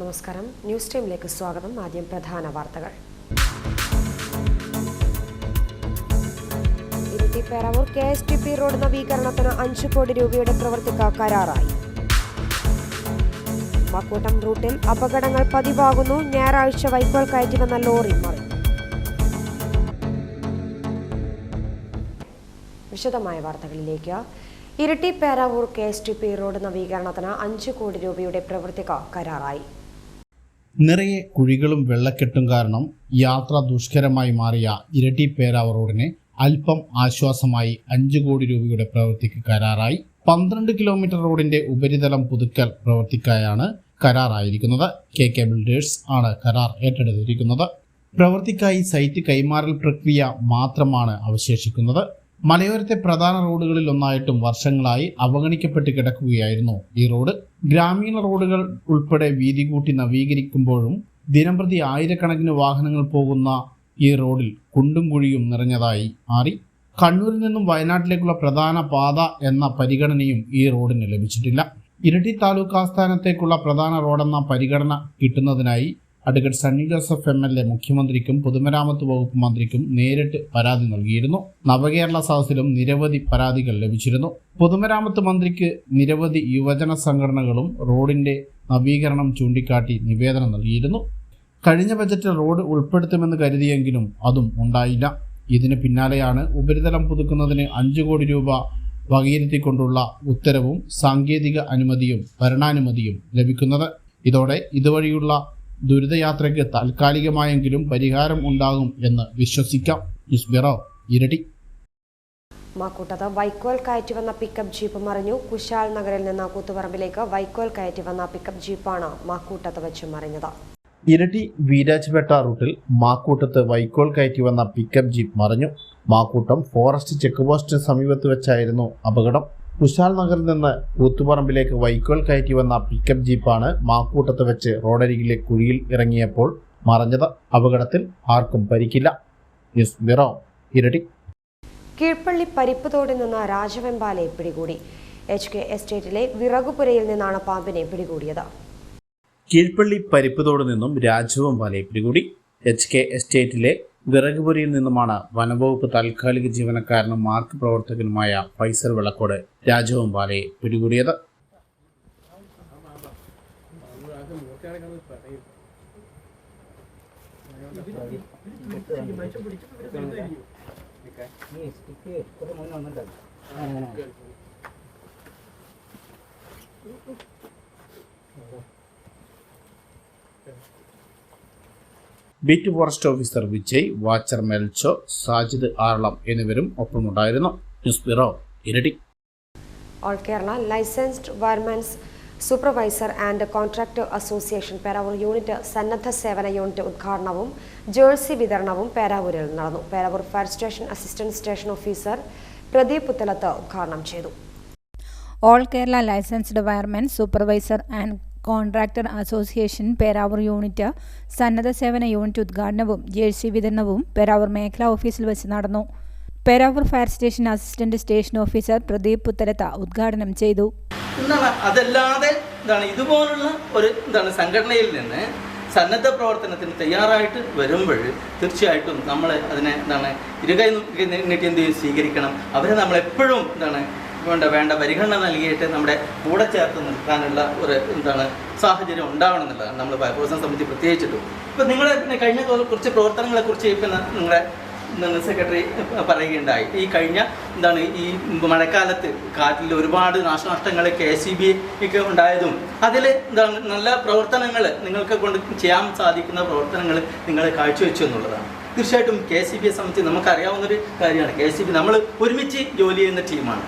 നമസ്കാരം. ന്യൂസ് ടൈമിലേക്ക് സ്വാഗതം. ആദ്യം പ്രധാന വാർത്തകൾ. ഇരിട്ടി പേരാവൂർ KSTP റോഡ് നവീകരണത്തിന് 5 കോടി രൂപയുടെ പ്രവൃത്തിക്ക് കരാറായി. മാക്കൂട്ടം റൂട്ടിൽ അപകടങ്ങൾ പതിവാകുന്നു. ഞായറാഴ്ച വൈക്കോൽ കയറ്റി വന്ന ലോറി മറിഞ്ഞു. വിശദമായ വാർത്തകളിലേക്ക്. ഇരിട്ടി പേരാവൂർ KSTP റോഡ് നവീകരണത്തിന് 5 കോടി രൂപയുടെ പ്രവൃത്തിക്ക് കരാറായി. നിറയെ കുഴികളും വെള്ളക്കെട്ടും കാരണം യാത്ര ദുഷ്കരമായി മാറിയ ഇരിട്ടി പേരാവൂർ റോഡിന് അല്പം ആശ്വാസമായി 5 കോടി രൂപയുടെ പ്രവൃത്തിക്ക് കരാറായി. 12 കിലോമീറ്റർ റോഡിന്റെ ഉപരിതലം പുതുക്കൽ പ്രവൃത്തിക്കായാണ് കരാറായിരിക്കുന്നത്. KK ബിൽഡേഴ്സ് ആണ് കരാർ ഏറ്റെടുത്തിരിക്കുന്നത്. പ്രവൃത്തിക്കായി സൈറ്റ് കൈമാറൽ പ്രക്രിയ മാത്രമാണ് അവശേഷിക്കുന്നത്. മലയോരത്തെ പ്രധാന റോഡുകളിൽ ഒന്നായിട്ടും വർഷങ്ങളായി അവഗണിക്കപ്പെട്ട് കിടക്കുകയായിരുന്നു ഈ റോഡ്. ഗ്രാമീണ റോഡുകൾ ഉൾപ്പെടെ വീതി കൂട്ടി നവീകരിക്കുമ്പോഴും ദിനംപ്രതി ആയിരക്കണക്കിന് വാഹനങ്ങൾ പോകുന്ന ഈ റോഡിൽ കുണ്ടും കുഴിയും നിറഞ്ഞതായി മാറി. കണ്ണൂരിൽ നിന്നും വയനാട്ടിലേക്കുള്ള പ്രധാന പാത എന്ന പരിഗണനയും ഈ റോഡിന് ലഭിച്ചിട്ടില്ല. ഇരിട്ടി താലൂക്ക് ആസ്ഥാനത്തേക്കുള്ള പ്രധാന റോഡെന്ന പരിഗണന കിട്ടുന്നതിനായി അഡ്വക്കേറ്റ് സണ്ണി ജോസഫ് MLA മുഖ്യമന്ത്രിക്കും പൊതുമരാമത്ത് വകുപ്പ് മന്ത്രിക്കും നേരിട്ട് പരാതി നൽകിയിരുന്നു. നവകേരള സദസ്സിലും നിരവധി പരാതികൾ ലഭിച്ചിരുന്നു. പൊതുമരാമത്ത് മന്ത്രിക്ക് നിരവധി യുവജന സംഘടനകളും റോഡിന്റെ നവീകരണം ചൂണ്ടിക്കാട്ടി നിവേദനം നൽകിയിരുന്നു. കഴിഞ്ഞ ബജറ്റിൽ റോഡ് ഉൾപ്പെടുത്തുമെന്ന് കരുതിയെങ്കിലും അതും ഉണ്ടായില്ല. ഇതിന് പിന്നാലെയാണ് ഉപരിതലം പുതുക്കുന്നതിന് 5 കോടി രൂപ വകയിരുത്തിക്കൊണ്ടുള്ള ഉത്തരവും സാങ്കേതിക അനുമതിയും ഭരണാനുമതിയും ലഭിക്കുന്നത്. ഇതോടെ ഇതുവഴിയുള്ള ദുരിതയാത്രയ്ക്ക് താൽക്കാലികമായെങ്കിലും പരിഹാരം ഉണ്ടാകും എന്ന് വിശ്വസിക്കാം. News bureau, Iritty. മാക്കൂട്ടത്ത് വൈക്കോൽ കയറ്റി വന്ന പിക്കപ്പ് ജീപ്പ് മറിഞ്ഞു. കുശാൽ നഗറിൽ നിന്ന് കൂത്തുപറമ്പിലേക്ക് വൈക്കോൽ കയറ്റി വന്ന പിക്കപ്പ് ജീപ്പാണ് മാക്കൂട്ടത്ത് വെച്ച് മറിഞ്ഞത്. ഇരിട്ടി വീരാജ്പേട്ട റൂട്ടിൽ മാക്കൂട്ടത്ത് വൈക്കോൽ കയറ്റി വന്ന പിക്കപ്പ് ജീപ്പ് മറിഞ്ഞു. മാക്കൂട്ടം ഫോറസ്റ്റ് ചെക്ക് പോസ്റ്റിന് സമീപത്ത് വെച്ചായിരുന്നു അപകടം. കുശാൽ നഗറിൽ നിന്ന് കൂത്തുപറമ്പിലേക്ക് വൈക്കോൽ കയറ്റി വന്ന പിക്കപ്പ് ജീപ്പാണ് മാക്കൂട്ടത്ത് വെച്ച് റോഡരികിലെ കുഴിയിൽ ഇറങ്ങിയപ്പോൾ മറിഞ്ഞത്. അപകടത്തിൽ ആർക്കും പരിക്കില്ല. News bureau, Iritty. കീഴ്പള്ളി പരിപ്പുതോടിൽ നിന്ന് രാജവെമ്പാലയെ പിടികൂടി. HK എസ്റ്റേറ്റിലെ വിറകുപുരയിൽ നിന്നാണ് പാമ്പിനെ പിടികൂടിയത്. കീഴ്പള്ളി പരിപ്പുതോട് നിന്നും രാജവെമ്പാലയെ പിടികൂടി. HK എസ്റ്റേറ്റിലെ വിറകുപുരയിൽ നിന്നുമാണ് വനംവകുപ്പ് താൽക്കാലിക ജീവനക്കാരനും മാർക്ക് പ്രവർത്തകനുമായ ഫൈസൽ വെള്ളക്കോട് രാജവെമ്പാലയെ പിടികൂടിയത്. Beat forest officer Vijay, watcher Melcho, Sajid Aralam എന്നിവരും ഒപ്പമുണ്ടായിരുന്നു. News bureau, Iritty. All Kerala licensed wiremen's supervisor and contractor association Peravoor unit സന്നദ്ധ സേവന യൂണിറ്റ് ഉദ്ഘാടനവും ജേഴ്സി വിതരണവും പേരാവൂരിൽ നടന്നു. Peravoor fire station assistant station officer Pradeep Puthalath ഉദ്ഘാടനം ചെയ്തു. All Kerala licensed wiremen's supervisor and contractor association Peravoor unit സന്നദ്ധ സേവന യൂണിറ്റ് ഉദ്ഘാടനവും ജേഴ്സി വിതരണവും പേരാവൂർ മേഖലാ ഓഫീസിൽ വെച്ച് നടന്നു. Peravoor fire station assistant station officer Pradeep Puthalath ഉദ്ഘാടനം ചെയ്തു. അതല്ലാതെ ഇതുപോലുള്ള ഒരു സംഘടനയിൽ നിന്ന് സന്നദ്ധ പ്രവർത്തനത്തിന് തയ്യാറായിട്ട് വരുമ്പോൾ തീർച്ചയായിട്ടും നമ്മൾ അതിനെ ഇരുകൈ നീട്ടി സ്വീകരിക്കണം. അവരെ നമ്മളെപ്പോഴും വേണ്ട പരിഗണന നൽകിയിട്ട് നമ്മുടെ കൂടെ ചേർത്ത് നിർത്താനുള്ള ഒരു സാഹചര്യം ഉണ്ടാവണം എന്നുള്ളതാണ് നമ്മൾ ഫയർഫോഴ്സിനെ സംബന്ധിച്ച് പ്രത്യേകിച്ചിട്ടും. ഇപ്പം നിങ്ങളുടെ കഴിഞ്ഞ കുറച്ച് പ്രവർത്തനങ്ങളെക്കുറിച്ച് ഇപ്പം നിങ്ങളുടെ സെക്രട്ടറി പറയുകയുണ്ടായി. ഈ കഴിഞ്ഞ ഈ മഴക്കാലത്ത് കാറ്റിൽ ഒരുപാട് നാശനഷ്ടങ്ങൾ KCB ഉണ്ടായതും അതിൽ നല്ല പ്രവർത്തനങ്ങൾ നിങ്ങൾക്ക് കൊണ്ട് ചെയ്യാൻ സാധിക്കുന്ന പ്രവർത്തനങ്ങൾ നിങ്ങൾ കാഴ്ചവെച്ചു എന്നുള്ളതാണ്. തീർച്ചയായിട്ടും KCBയെ സംബന്ധിച്ച് നമുക്കറിയാവുന്നൊരു കാര്യമാണ്. KCB നമ്മൾ ഒരുമിച്ച് ജോലി ചെയ്യുന്ന ടീമാണ്.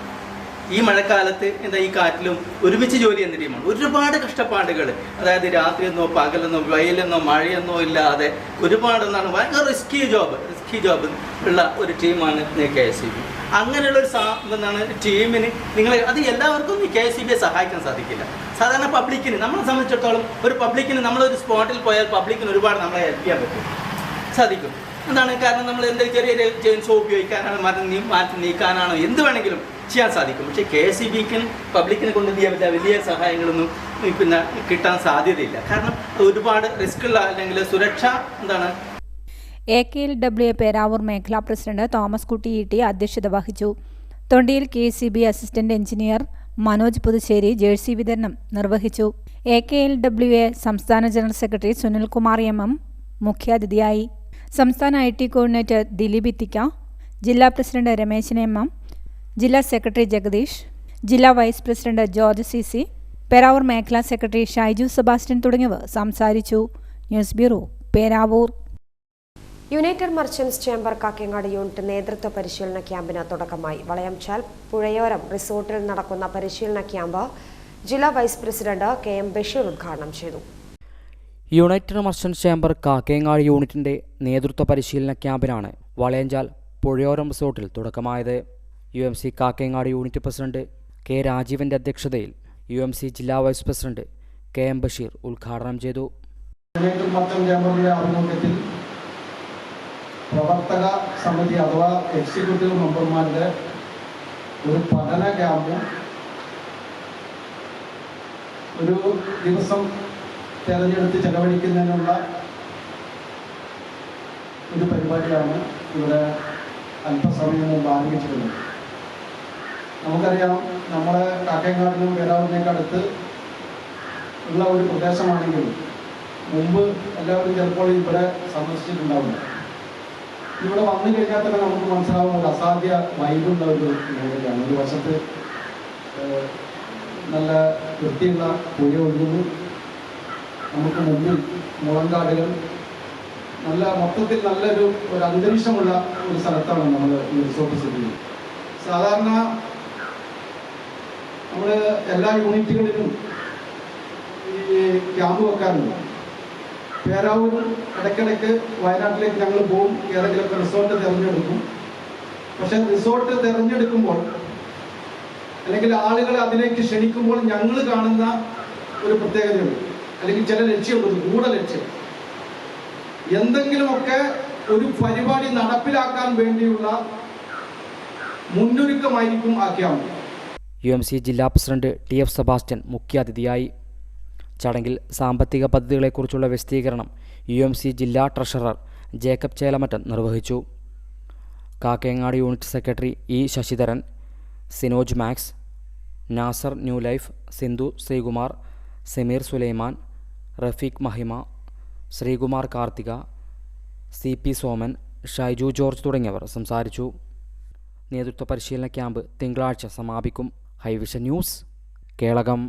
ഈ മഴക്കാലത്ത് ഈ കാറ്റിലും ഒരുമിച്ച് ജോലി ചെയ്യുന്ന ടീമാണ്. ഒരുപാട് കഷ്ടപ്പാടുകൾ, അതായത് രാത്രിയെന്നോ പകലെന്നോ വെയിലെന്നോ മഴയെന്നോ ഇല്ലാതെ ഒരുപാട് ഭയങ്കര റിസ്കി ജോബ് ഉള്ള ഒരു ടീമാണ് KCB. അങ്ങനെയുള്ളൊരു ടീമിന് അത് എല്ലാവർക്കും ഈ KCBയെ സഹായിക്കാൻ സാധിക്കില്ല. സാധാരണ പബ്ലിക്കിന് നമ്മളെ സംബന്ധിച്ചിടത്തോളം ഒരു പബ്ലിക്കിന് നമ്മളൊരു സ്പോട്ടിൽ പോയാൽ പബ്ലിക്കിന് ഒരുപാട് നമ്മളെ ഹെൽപ്പ് ചെയ്യാൻ സാധിക്കും. കാരണം നമ്മൾ എന്തെങ്കിലും ചെറിയ ചെയിൻസോ ഉപയോഗിക്കാനാണോ മാറ്റി നീക്കാനാണോ എന്ത് വേണമെങ്കിലും ചെയ്യാൻ സാധിക്കും. പക്ഷേ KCBക്കും പബ്ലിക്കിനെ കൊണ്ട് വലിയ സഹായങ്ങളൊന്നും പിന്നെ കിട്ടാൻ സാധ്യതയില്ല. കാരണം ഒരുപാട് റിസ്ക്കുള്ള അല്ലെങ്കിൽ സുരക്ഷ AKLWA പേരാവൂർ മേഖലാ പ്രസിഡന്റ് തോമസ് കുട്ടി ഇ.ടി. അധ്യക്ഷത വഹിച്ചു. Thondiyil KCB assistant engineer Manoj Puthussery jersey വിതരണം നിർവഹിച്ചു. AKLWA സംസ്ഥാന ജനറൽ സെക്രട്ടറി സുനിൽകുമാർ MM മുഖ്യാതിഥിയായി. സംസ്ഥാന IT കോർഡിനേറ്റർ ദിലീപ് ഇത്തിക്ക, ജില്ലാ പ്രസിഡന്റ് രമേശൻ MM, ജില്ലാ സെക്രട്ടറി ജഗദീഷ്, ജില്ലാ vice president George CC, Peravoor മേഖലാ സെക്രട്ടറി ഷൈജു സെബാസ്റ്റ്യൻ തുടങ്ങിയവർ സംസാരിച്ചു. News bureau, Peravoor. United merchants chamber Kakkangad unit നേതൃത്വ പരിശീലന ക്യാമ്പിന് തുടക്കമായി. വളയംചാൽ പുഴയോരം റിസോർട്ടിൽ നടക്കുന്ന പരിശീലന ക്യാമ്പ് ജില്ലാ വൈസ് പ്രസിഡന്റ് KM ബഷീർ ഉദ്ഘാടനം ചെയ്തു. യുണൈറ്റഡ് മർച്ചന്റ്സ് ചേംബർ കാക്കയങ്ങാട് യൂണിറ്റിന്റെ നേതൃത്വ പരിശീലന ക്യാമ്പിനാണ് വളയഞ്ചാൽ പുഴയോരം റിസോർട്ടിൽ തുടക്കമായത്. UMC Kakkayangad unit president K. രാജീവന്റെ അധ്യക്ഷതയിൽ UMC ജില്ലാ വൈസ് പ്രസിഡന്റ് KM ബഷീർ ഉദ്ഘാടനം ചെയ്തു. യുണൈറ്റഡ് മർച്ചന്റ് ചേംബറിന്റെ ആഭിമുഖ്യത്തിൽ പ്രവർത്തക സമിതി അഥവാ എക്സിക്യൂട്ടീവ് മെമ്പർമാരുടെ ഒരു പഠന ക്യാമ്പും ഒരു ദിവസം തിരഞ്ഞെടുത്ത് ചെലവഴിക്കുന്നതിനുള്ള ഒരു പരിപാടിയാണ് ഇവിടെ അല്പസമയം മുമ്പ് ആരംഭിച്ചിട്ടുള്ളത്. നമുക്കറിയാം, നമ്മുടെ കാക്കയങ്ങാടിനും പേരാവൂരിനേക്ക് അടുത്ത് ഉള്ള ഒരു പ്രദേശമാണെങ്കിലും മുമ്പ് എല്ലാവരും ചിലപ്പോൾ ഇവിടെ സന്ദർശിച്ചിട്ടുണ്ടാവില്ല. ഇവിടെ വന്നു കഴിഞ്ഞാൽ തന്നെ നമുക്ക് മനസ്സിലാവുന്ന ഒരു അസാധ്യ വൈബുള്ള ഒരു മേഖലയാണ്. ഒരു വശത്ത് നല്ല വൃത്തിയുള്ള പുഴ ഒഴുകുന്നു, നമുക്ക് മുമ്പിൽ മുളങ്കാടുകൾ, നല്ല മൊത്തത്തിൽ നല്ലൊരു അന്തരീക്ഷമുള്ള ഒരു സ്ഥലത്താണ് നമ്മൾ ഈ റിസോർട്ട് സ്ഥിതി ചെയ്യുന്നത്. സാധാരണ നമ്മൾ എല്ലാ യൂണിറ്റുകളിലും ഈ ക്യാമ്പ് വെക്കാറുണ്ട്. പേരാവൂരും ഇടയ്ക്കിടയ്ക്ക് വയനാട്ടിലേക്ക് ഞങ്ങൾ പോകും, ഏതെങ്കിലുമൊക്കെ റിസോർട്ട് തിരഞ്ഞെടുക്കും. പക്ഷെ റിസോർട്ട് തിരഞ്ഞെടുക്കുമ്പോൾ അല്ലെങ്കിൽ ആളുകളെ അതിലേക്ക് ക്ഷണിക്കുമ്പോൾ ഞങ്ങൾ കാണുന്ന ഒരു പ്രത്യേകതയുണ്ട്, അല്ലെങ്കിൽ ചില ലക്ഷ്യമുണ്ട്, ഗൂഢലക്ഷ്യം. എന്തെങ്കിലുമൊക്കെ ഒരു പരിപാടി നടപ്പിലാക്കാൻ വേണ്ടിയുള്ള മുന്നൊരുക്കമായിരിക്കും ആ ക്യാമ്പ്. UMC ജില്ലാ പ്രസിഡന്റ് TF സെബാസ്റ്റ്യൻ മുഖ്യാതിഥിയായി. ചടങ്ങിൽ സാമ്പത്തിക പദ്ധതികളെക്കുറിച്ചുള്ള വിശദീകരണം UMC ജില്ലാ ട്രഷറർ ജേക്കബ് ചേലമറ്റൻ നിർവഹിച്ചു. Kakkayangad unit secretary E. Sasidharan, Sinoj Max, Nasar new life, Sindhu Sreekumar, Sameer Sulaiman, Rafeeq Mahima, Sreekumar Karthika, CP Soman, Shaiju George തുടങ്ങിയവർ സംസാരിച്ചു. നേതൃത്വ പരിശീലന ക്യാമ്പ് തിങ്കളാഴ്ച സമാപിക്കും. ഹൈവിഷൻ ന്യൂസ്, കേളകം.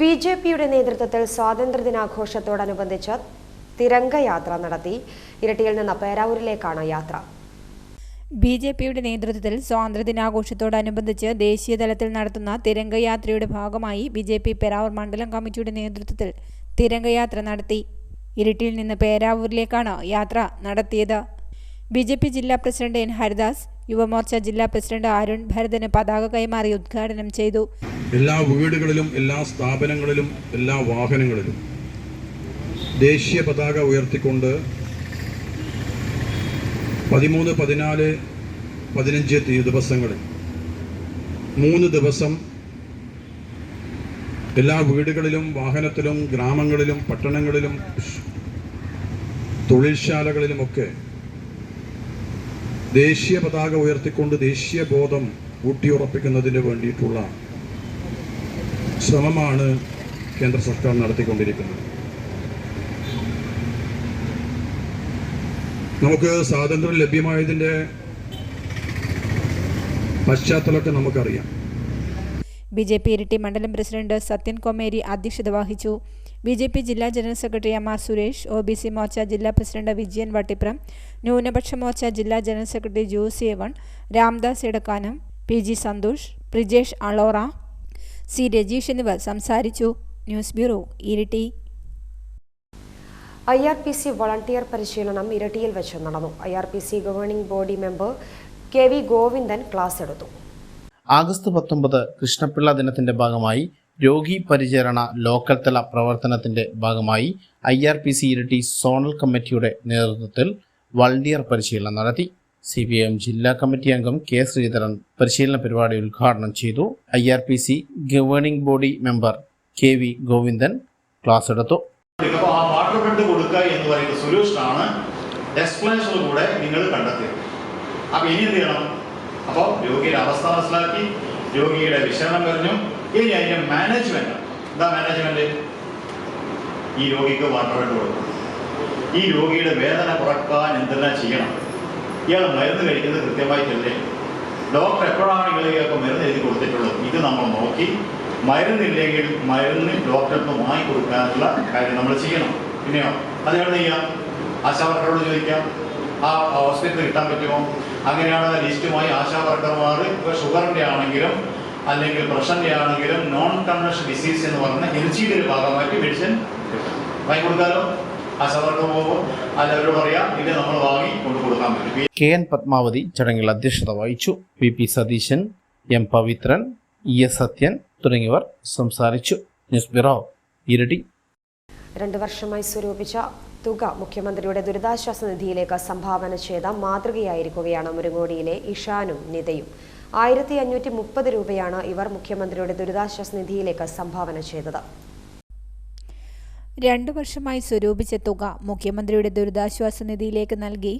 BJPയുടെ നേതൃത്വത്തിൽ സ്വാതന്ത്ര്യദിനാഘോഷത്തോടനുബന്ധിച്ച് തിരംഗയാത്ര നടത്തി. ഇരട്ടിയിൽ നിന്ന് പേരാവൂരിലേക്കാണ് യാത്ര. BJPയുടെ നേതൃത്വത്തിൽ സ്വാതന്ത്ര്യദിനാഘോഷത്തോടനുബന്ധിച്ച് ദേശീയതലത്തിൽ നടത്തുന്ന തിരംഗയാത്രയുടെ ഭാഗമായി BJP പേരാവൂർ മണ്ഡലം കമ്മിറ്റിയുടെ നേതൃത്വത്തിൽ തിരംഗയാത്ര നടത്തി. ഇരിട്ടിയിൽ നിന്ന് പേരാവൂരിലേക്കാണ് യാത്ര നടത്തിയത്. BJP ജില്ലാ പ്രസിഡന്റ് N. ഹരിദാസ്, യുവമോർച്ച ജില്ലാ പ്രസിഡന്റ് അരുൺ ഭരതന് പതാക കൈമാറി ഉദ്ഘാടനം ചെയ്തു. എല്ലാ വീടുകളിലും, എല്ലാ സ്ഥാപനങ്ങളിലും, എല്ലാ വാഹനങ്ങളിലും ദേശീയ പതാക ഉയർത്തിക്കൊണ്ട് 13, 14, 15 ദിവസങ്ങളിൽ 3 ദിവസം എല്ലാ വീടുകളിലും, വാഹനത്തിലും, ഗ്രാമങ്ങളിലും, പട്ടണങ്ങളിലും, തൊഴിൽശാലകളിലുമൊക്കെ ദേശീയ പതാക ഉയർത്തിക്കൊണ്ട് ദേശീയ ബോധം ഊട്ടിയുറപ്പിക്കുന്നതിന് വേണ്ടിയിട്ടുള്ള ശ്രമമാണ് കേന്ദ്ര സർക്കാർ നടത്തിക്കൊണ്ടിരിക്കുന്നത്. നമുക്ക് സ്വാതന്ത്ര്യം ലഭ്യമായതിൻ്റെ പശ്ചാത്തലമൊക്കെ നമുക്കറിയാം. BJP ഇരിട്ടി മണ്ഡലം പ്രസിഡന്റ് സത്യൻ കൊമേരി അധ്യക്ഷത വഹിച്ചു. BJP ജില്ലാ general secretary MR Suresh, OBC Morcha ജില്ലാ പ്രസിഡന്റ് വിജയൻ വട്ടിപ്രം, ന്യൂനപക്ഷ മോർച്ച ജില്ലാ general secretary Josy Evan, Ramdas Idakkanam, PG Santhosh, Prijesh Alora, C. Rajeesh എന്നിവർ സംസാരിച്ചു. News bureau, Iritty. IRPC volunteer പരിശീലനം ഇരട്ടിയിൽ വെച്ച് നടന്നു. IRPC governing body member KV Govindan class എടുത്തു. ആഗസ്റ്റ് 19 കൃഷ്ണപിള്ള ദിനത്തിന്റെ ഭാഗമായി രോഗി പരിചരണ ലോക്കൽ തല പ്രവർത്തനത്തിന്റെ ഭാഗമായി IRPC ഇരട്ടി സോണൽ കമ്മിറ്റിയുടെ നേതൃത്വത്തിൽ വോളണ്ടിയർ പരിശീലനം നടത്തി. CPM ജില്ലാ കമ്മിറ്റി അംഗം കെ ശ്രീധരൻ പരിശീലന പരിപാടി ഉദ്ഘാടനം ചെയ്തു. IRPC governing body member KV Govindan class എടുത്തു. ആ വാട്ടർ ബെഡ് കൊടുക്കുക എന്ന് പറയുന്ന സൊല്യൂഷനാണ് എക്സ്പ്ലനേഷനിലൂടെ നിങ്ങൾ കണ്ടെത്തിയത്. അപ്പോൾ ഇനി എന്ത് ചെയ്യണം? അപ്പോൾ രോഗിയുടെ അവസ്ഥ മനസ്സിലാക്കി, രോഗിയുടെ വിശകലനം പറഞ്ഞു. ഇനി അതിൻ്റെ മാനേജ്മെന്റ് എന്താ? മാനേജ്മെന്റ് ഈ രോഗിക്ക് വാട്ടർ ബെഡ് കൊടുക്കണം. ഈ രോഗിയുടെ വേദന കുറക്കാൻ എന്തെല്ലാം ചെയ്യണം? ഇയാൾ മരുന്ന് കഴിക്കുന്നത് കൃത്യമായിട്ടല്ലേ? ഡോക്ടർ എപ്പോഴാണ് ഇയാൾക്ക് മരുന്ന് എഴുതി കൊടുത്തിട്ടുള്ളത്? ഇത് നമ്മൾ നോക്കി മരുന്നില്ലെങ്കിൽ മരുന്ന് ഡോക്ടർക്ക് വാങ്ങിക്കൊടുക്കാനുള്ള കാര്യം നമ്മൾ ചെയ്യണം. പിന്നെയോ അത് എവിടെ ചെയ്യാം? ആശാവർക്കറോട് ചോദിക്കാം, ആ ഹോസ്പിറ്റലിൽ കിട്ടാൻ പറ്റുമോ? അങ്ങനെയാണ് ലിസ്റ്റുമായി ആശാവർക്കർമാർ ഇപ്പോൾ ഷുഗറിൻ്റെ ആണെങ്കിലും അല്ലെങ്കിൽ പ്രഷറിൻ്റെ ആണെങ്കിലും നോൺ കൺവെൻഷൻ ഡിസീസ് എന്ന് പറഞ്ഞ LGD ഭാഗമായിട്ട് മെഡിസിൻ വാങ്ങിക്കൊടുക്കാമല്ലോ. ആശാവർക്കർ പോകുമ്പോൾ അവരോട് പറയാം, ഇത് നമ്മൾ വാങ്ങി കൊണ്ടുകൊടുക്കാൻ പറ്റും. KN പത്മാവതി ചടങ്ങിൽ അധ്യക്ഷത വഹിച്ചു. VP Satheesan, M Pavithran, ES Sathyan തുടങ്ങിയവർ സംസാരിച്ചു. ന്യൂസ് ബ്യൂറോ, ഇരട്ടി. 2 വർഷമായി സ്വരൂപിച്ച തുക മുഖ്യമന്ത്രിയുടെ ദുരിതാശ്വാസ നിധിയിലേക്ക് സംഭാവന ചെയ്ത മാതൃകയായിരിക്കുകയാണ് മുരുങ്ങോടിയിലെ ഇഷാനും നിതയും. 1530 രൂപയാണ് ഇവർ മുഖ്യമന്ത്രിയുടെ ദുരിതാശ്വാസ നിധിയിലേക്ക് സംഭാവന ചെയ്തത്. 2 വർഷമായി സ്വരൂപിച്ച തുക മുഖ്യമന്ത്രിയുടെ ദുരിതാശ്വാസ നിധിയിലേക്ക് നൽകി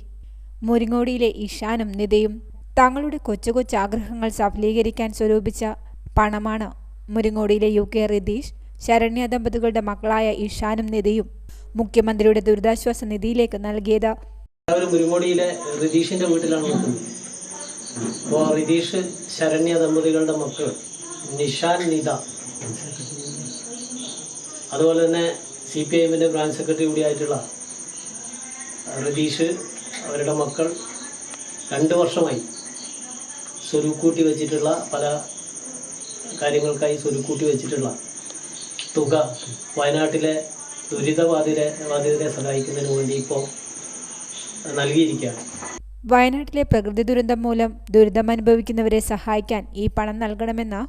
മുരിങ്ങോടിയിലെ ഇഷാനും നിതയും. തങ്ങളുടെ കൊച്ചു ആഗ്രഹങ്ങൾ സഫലീകരിക്കാൻ സ്വരൂപിച്ച പണമാണ് മുരിങ്ങോടിയിലെ UK റിതീഷ്, ശരണ്യ ദമ്പതികളുടെ മക്കളായ ഇഷാനും നിതയും മുഖ്യമന്ത്രിയുടെ ദുരിതാശ്വാസ നിധിയിലേക്ക് നൽകിയത്. മുരിങ്ങോടിയിലെ റിതീഷിന്റെ വീട്ടിലാണ് നിൽക്കുന്നത്. അപ്പോൾ റിതീഷ്, ശരണ്യ ദമ്പതികളുടെ മക്കൾ നിഷാൻ, നിത, അതുപോലെ തന്നെ CPIMന്റെ ബ്രാഞ്ച് സെക്രട്ടറി കൂടിയായിട്ടുള്ള റിതീഷ്, അവരുടെ മക്കൾ 2 വർഷമായി സ്വരുക്കൂട്ടി വെച്ചിട്ടുള്ള പല കാര്യങ്ങൾക്കായി സ്വരുക്കൂട്ടി വെച്ചിട്ടുള്ള തുക വയനാട്ടിലെ ദുരിതബാധിതരെ സഹായിക്കുന്നതിന് വേണ്ടി ഇപ്പോൾ നൽകിയിരിക്കുകയാണ്. വയനാട്ടിലെ പ്രകൃതി ദുരന്തം മൂലം ദുരിതമനുഭവിക്കുന്നവരെ സഹായിക്കാൻ ഈ പണം നൽകണമെന്ന്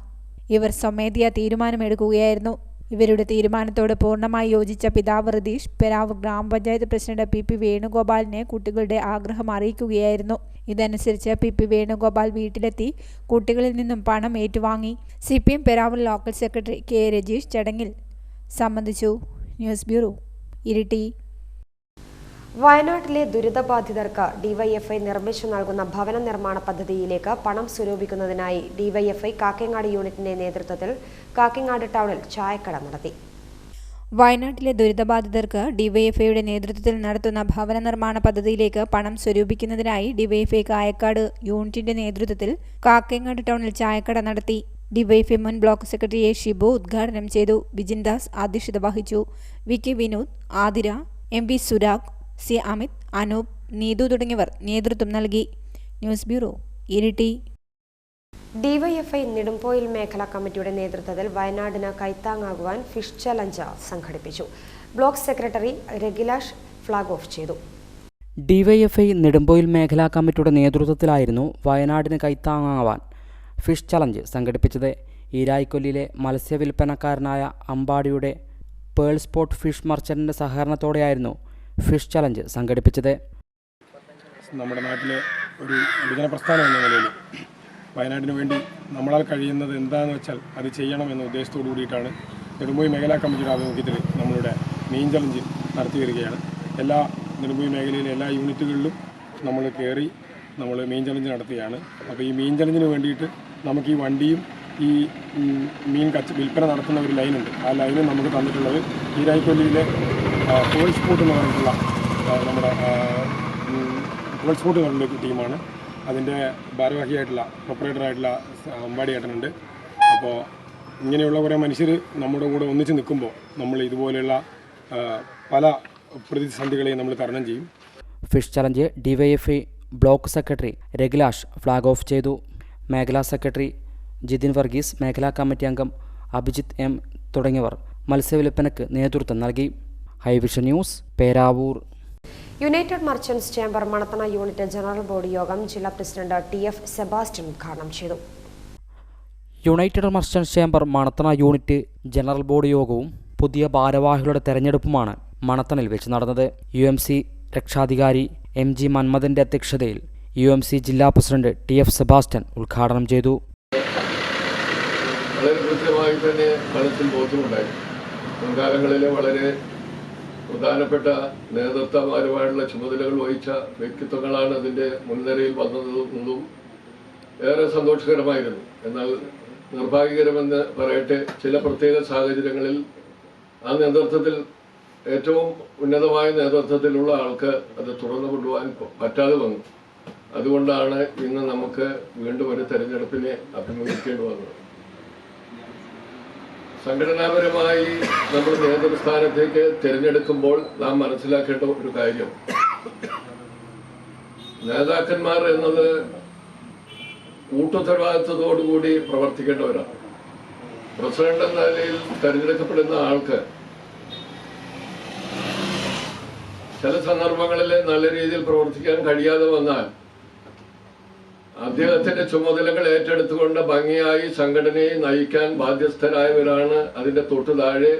ഇവർ സ്വമേധയാ തീരുമാനമെടുക്കുകയായിരുന്നു. ഇവരുടെ തീരുമാനത്തോട് പൂർണ്ണമായി യോജിച്ച പിതാവ് റിതീഷ് പെരാവൂർ ഗ്രാമപഞ്ചായത്ത് പ്രസിഡന്റ് PP വേണുഗോപാലിനെ കുട്ടികളുടെ ആഗ്രഹം അറിയിക്കുകയായിരുന്നു. ഇതനുസരിച്ച് PP വേണുഗോപാൽ വീട്ടിലെത്തി കുട്ടികളിൽ നിന്നും പണം ഏറ്റുവാങ്ങി. CPM Peravoor local secretary K Rajeesh ചടങ്ങിൽ സംബന്ധിച്ചു. News bureau, Iritty. വയനാട്ടിലെ ദുരിതബാധിതർക്ക് DYFI നിർമ്മിച്ചു നൽകുന്ന ഭവന നിർമ്മാണ പദ്ധതിയിലേക്ക് പണം സ്വരൂപിക്കുന്നതിനായി DYFI കാക്കങ്ങാട് യൂണിറ്റിന്റെ നേതൃത്വത്തിൽ കാക്കങ്ങാട് ടൗണിൽ ചായക്കട നടത്തി. വയനാട്ടിലെ ദുരിതബാധിതർക്ക് DYFIയുടെ നേതൃത്വത്തിൽ നടത്തുന്ന ഭവന നിർമ്മാണ പദ്ധതിയിലേക്ക് പണം സ്വരൂപിക്കുന്നതിനായി DYFI കായക്കാട് യൂണിറ്റിന്റെ നേതൃത്വത്തിൽ കാക്കങ്ങാട് ടൗണിൽ ചായക്കട നടത്തി. DYFI മുൻ ബ്ലോക്ക് സെക്രട്ടറി A ഷിബു ഉദ്ഘാടനം ചെയ്തു. വിജിൻ ദാസ് അധ്യക്ഷത വഹിച്ചു. VK Vinod, Athira, MV Surag, C Amit, Anoop, Neethu തുടങ്ങിയവർ നേതൃത്വം നൽകി. News bureau, Iritty. DYFI Nedumpoyil മേഖലാ കമ്മിറ്റിയുടെ നേതൃത്വത്തിൽ വയനാടിന് കൈത്താങ്ങാകുവാൻ ഫിഷ് ചലഞ്ച് സംഘടിപ്പിച്ചു. Block secretary Ragilash flag off ചെയ്തു. DYFI നെടുമ്പോയിൽ മേഖലാ കമ്മിറ്റിയുടെ നേതൃത്വത്തിലായിരുന്നു വയനാടിന് കൈത്താങ്ങാവാൻ ഫിഷ് ചലഞ്ച് സംഘടിപ്പിച്ചത്. ഈരായിക്കൊല്ലിയിലെ മത്സ്യവില്പനക്കാരനായ അമ്പാടിയുടെ പേൾ സ്പോട്ട് ഫിഷ് മർച്ചന്റിന്റെ സഹകരണത്തോടെയായിരുന്നു ഫിഷ് ചലഞ്ച് സംഘടിപ്പിച്ചത്. നമ്മുടെ നാട്ടിലെ ഒരു വിഭജന പ്രസ്ഥാനം എന്ന നിലയിൽ വയനാടിന് വേണ്ടി നമ്മളാൽ കഴിയുന്നത് എന്താണെന്ന് വെച്ചാൽ അത് ചെയ്യണമെന്ന ഉദ്ദേശത്തോടു കൂടിയിട്ടാണ് നെടുമ്പോയി മേഖലാ കമ്മിറ്റിയുടെ ആഭിമുഖ്യത്തിൽ നമ്മളുടെ മീൻ ചലഞ്ച് നടത്തി വരികയാണ്. എല്ലാ നെടുമ്പോയി മേഖലയിലെ എല്ലാ യൂണിറ്റുകളിലും നമ്മൾ കയറി നമ്മൾ മീൻ ചലഞ്ച് നടത്തുകയാണ്. അപ്പോൾ ഈ മീൻ ചലഞ്ചിന് വേണ്ടിയിട്ട് നമുക്ക് ഈ വണ്ടിയും ഈ മീൻ വിൽപ്പന നടത്തുന്ന ഒരു ലൈനുണ്ട്. ആ ലൈന് നമുക്ക് തന്നിട്ടുള്ളത് ഈരായിക്കൊല്ലിയിലെ പേൾ സ്പോട്ട് എന്ന് പറഞ്ഞിട്ടുള്ള നമ്മുടെ പേൾ സ്പോട്ട് എന്ന് പറഞ്ഞൊരു ടീമാണ്. അതിൻ്റെ ഭാരവാഹിയായിട്ടുള്ള പ്രൊപ്പറേറ്ററായിട്ടുള്ള അമ്പാടി ഏട്ടനുണ്ട്. അപ്പോൾ ഇങ്ങനെയുള്ള കുറേ മനുഷ്യർ നമ്മുടെ കൂടെ ഒന്നിച്ച് നിൽക്കുമ്പോൾ നമ്മൾ ഇതുപോലെയുള്ള പല പ്രതിസന്ധികളെയും നമ്മൾ തരണം ചെയ്യും. Fish challenge DYFI block secretary Ragilash flag off ചെയ്തു. മേഖലാ സെക്രട്ടറി ജിതിൻ വർഗീസ്, മേഖലാ കമ്മിറ്റി അംഗം അഭിജിത്ത് M തുടങ്ങിയവർ മത്സ്യവില്പനയ്ക്ക് നേതൃത്വം നൽകി. Hi Vision news, Peravoor. United merchants chamber Manathana unit general body യോഗം ജില്ലാ പ്രസിഡന്റ് TF സെബാസ്റ്റ്യൻ ഉദ്ഘാടനം ചെയ്തു. United merchants chamber Manathana unit general body യോഗവും പുതിയ ഭാരവാഹികളുടെ തെരഞ്ഞെടുപ്പുമാണ് മണത്തണയിൽ വെച്ച് നടന്നത്. UMC രക്ഷാധികാരി MG മന്മഥന്റെ അധ്യക്ഷതയിൽ UMC ജില്ലാ പ്രസിഡന്റ് TF സെബാസ്റ്റ്യൻ ഉദ്ഘാടനം ചെയ്തു. വളരെ കൃത്യമായി തന്നെ മനസ്സിൽ ബോധ്യമുണ്ടായി. മുൻകാലങ്ങളിലെ വളരെ പ്രധാനപ്പെട്ട നേതൃത്വപരമായിട്ടുള്ള ചുമതലകൾ വഹിച്ച വ്യക്തിത്വങ്ങളാണ് അതിൻ്റെ മുൻനിരയിൽ വന്നതെന്നതും ഏറെ സന്തോഷകരമായിരുന്നു. എന്നാൽ നിർഭാഗ്യകരമെന്ന് പറയട്ടെ, ചില പ്രത്യേക സാഹചര്യങ്ങളിൽ ആ നേതൃത്വത്തിൽ ഏറ്റവും ഉന്നതമായ നേതൃത്വത്തിലുള്ള ആൾക്ക് അത് തുടർന്നു കൊണ്ടുപോകാൻ പറ്റാതെ വന്നു. അതുകൊണ്ടാണ് ഇന്ന് നമുക്ക് വീണ്ടും ഒരു തെരഞ്ഞെടുപ്പിനെ അഭിമുഖീകരിക്കേണ്ടി വന്നത്. സംഘടനാപരമായി നമ്മൾ നേതൃസ്ഥാനത്തേക്ക് തിരഞ്ഞെടുക്കുമ്പോൾ നാം മനസ്സിലാക്കേണ്ട ഒരു കാര്യം, നേതാക്കന്മാർ എന്നത് കൂട്ടുത്തരവാദിത്വത്തോടുകൂടി പ്രവർത്തിക്കേണ്ടവരാണ്. പ്രസിഡന്റ് എന്ന നിലയിൽ തെരഞ്ഞെടുക്കപ്പെടുന്ന ആൾക്ക് ചില സന്ദർഭങ്ങളിൽ നല്ല രീതിയിൽ പ്രവർത്തിക്കാൻ കഴിയാതെ വന്നാൽ അദ്ദേഹത്തിന്റെ ചുമതലകൾ ഏറ്റെടുത്തുകൊണ്ട് ഭംഗിയായി സംഘടനയെ നയിക്കാൻ ബാധ്യസ്ഥരായവരാണ് അതിന്റെ തൊട്ടു താഴെ